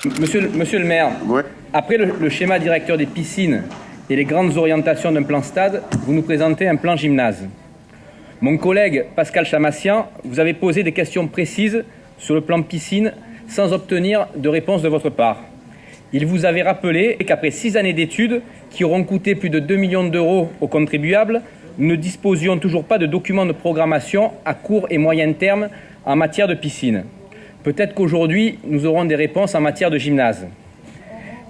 Monsieur le maire, Ouais. après le schéma directeur des piscines et les grandes orientations d'un plan stade, vous nous présentez un plan gymnase. Mon collègue Pascal Chamassian, vous avez posé des questions précises sur le plan piscine sans obtenir de réponse de votre part. Il vous avait rappelé qu'après 6 années d'études, qui auront coûté plus de 2 millions d'euros aux contribuables, nous ne disposions toujours pas de documents de programmation à court et moyen terme en matière de piscine. Peut-être qu'aujourd'hui, nous aurons des réponses en matière de gymnase.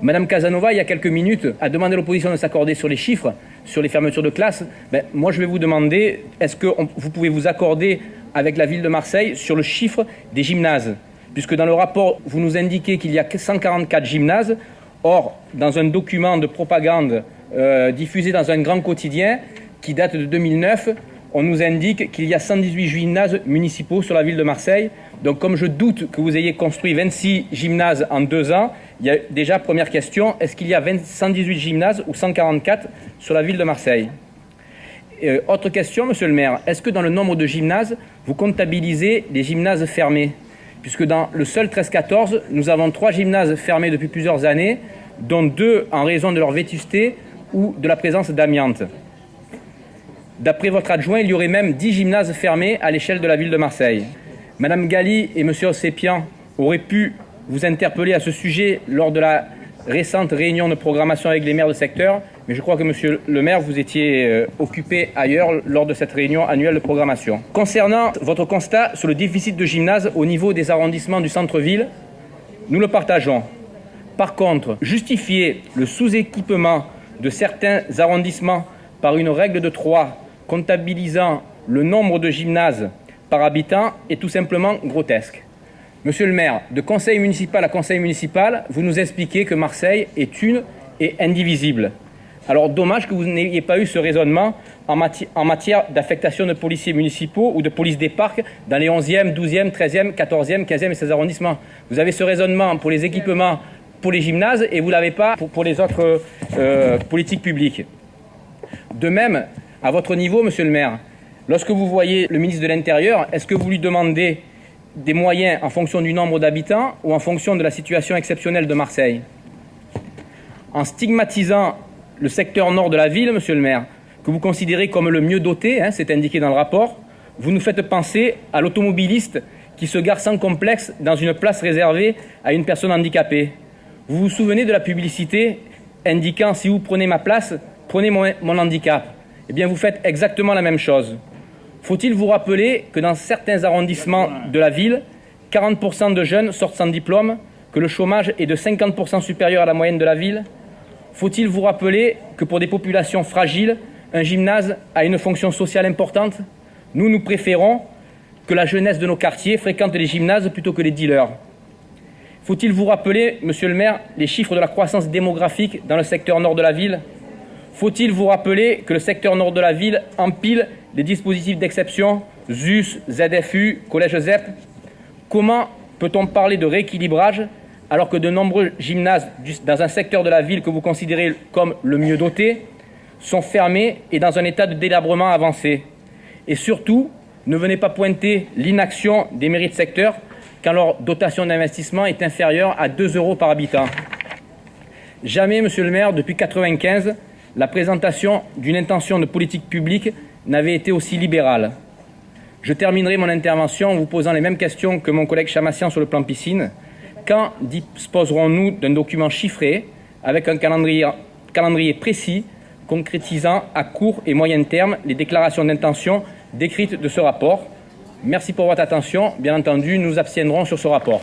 Madame Casanova, il y a quelques minutes, a demandé à l'opposition de s'accorder sur les chiffres, sur les fermetures de classes. Moi, je vais vous demander, est-ce que vous pouvez vous accorder avec la ville de Marseille sur le chiffre des gymnases ? Puisque dans le rapport, vous nous indiquez qu'il y a 144 gymnases. Or, dans un document de propagande diffusé dans un grand quotidien qui date de 2009, on nous indique qu'il y a 118 gymnases municipaux sur la ville de Marseille. Donc, comme je doute que vous ayez construit 26 gymnases en 2 ans, il y a déjà, première question, est-ce qu'il y a 118 gymnases ou 144 sur la ville de Marseille ? Autre question, monsieur le maire, est-ce que dans le nombre de gymnases, vous comptabilisez les gymnases fermés ? Puisque dans le seul 13-14, nous avons 3 gymnases fermés depuis plusieurs années, dont 2 en raison de leur vétusté ou de la présence d'amiante. D'après votre adjoint, il y aurait même 10 gymnases fermés à l'échelle de la ville de Marseille. Madame Galli et monsieur Ossépian auraient pu vous interpeller à ce sujet lors de la récente réunion de programmation avec les maires de secteur, mais je crois que monsieur le maire, vous étiez occupé ailleurs lors de cette réunion annuelle de programmation. Concernant votre constat sur le déficit de gymnase au niveau des arrondissements du centre-ville, nous le partageons. Par contre, justifier le sous-équipement de certains arrondissements par une règle de 3 comptabilisant le nombre de gymnases par habitant est tout simplement grotesque. Monsieur le maire, de conseil municipal à conseil municipal, vous nous expliquez que Marseille est une et indivisible. Alors dommage que vous n'ayez pas eu ce raisonnement en matière d'affectation de policiers municipaux ou de police des parcs dans les 11e, 12e, 13e, 14e, 15e et 16 arrondissements. Vous avez ce raisonnement pour les équipements, pour les gymnases et vous ne l'avez pas pour les autres politiques publiques. De même, à votre niveau, monsieur le maire, lorsque vous voyez le ministre de l'Intérieur, est-ce que vous lui demandez des moyens en fonction du nombre d'habitants ou en fonction de la situation exceptionnelle de Marseille ? En stigmatisant le secteur nord de la ville, monsieur le maire, que vous considérez comme le mieux doté, c'est indiqué dans le rapport, vous nous faites penser à l'automobiliste qui se gare sans complexe dans une place réservée à une personne handicapée. Vous vous souvenez de la publicité indiquant « Si vous prenez ma place, prenez mon handicap ». Eh bien, vous faites exactement la même chose. Faut-il vous rappeler que dans certains arrondissements de la ville, 40% de jeunes sortent sans diplôme, que le chômage est de 50% supérieur à la moyenne de la ville ? Faut-il vous rappeler que pour des populations fragiles, un gymnase a une fonction sociale importante ? Nous préférons que la jeunesse de nos quartiers fréquente les gymnases plutôt que les dealers. Faut-il vous rappeler, monsieur le maire, les chiffres de la croissance démographique dans le secteur nord de la ville ? Faut-il vous rappeler que le secteur nord de la ville empile les dispositifs d'exception, ZUS, ZFU, collège ZEP ? Comment peut-on parler de rééquilibrage alors que de nombreux gymnases dans un secteur de la ville que vous considérez comme le mieux doté sont fermés et dans un état de délabrement avancé ? Et surtout, ne venez pas pointer l'inaction des mairies de secteur quand leur dotation d'investissement est inférieure à 2 euros par habitant. Jamais, monsieur le maire, depuis 1995, la présentation d'une intention de politique publique n'avait été aussi libérale. Je terminerai mon intervention en vous posant les mêmes questions que mon collègue Chamassian sur le plan piscine. Quand disposerons-nous d'un document chiffré avec un calendrier précis concrétisant à court et moyen terme les déclarations d'intention décrites de ce rapport ? Merci pour votre attention. Bien entendu, nous nous abstiendrons sur ce rapport.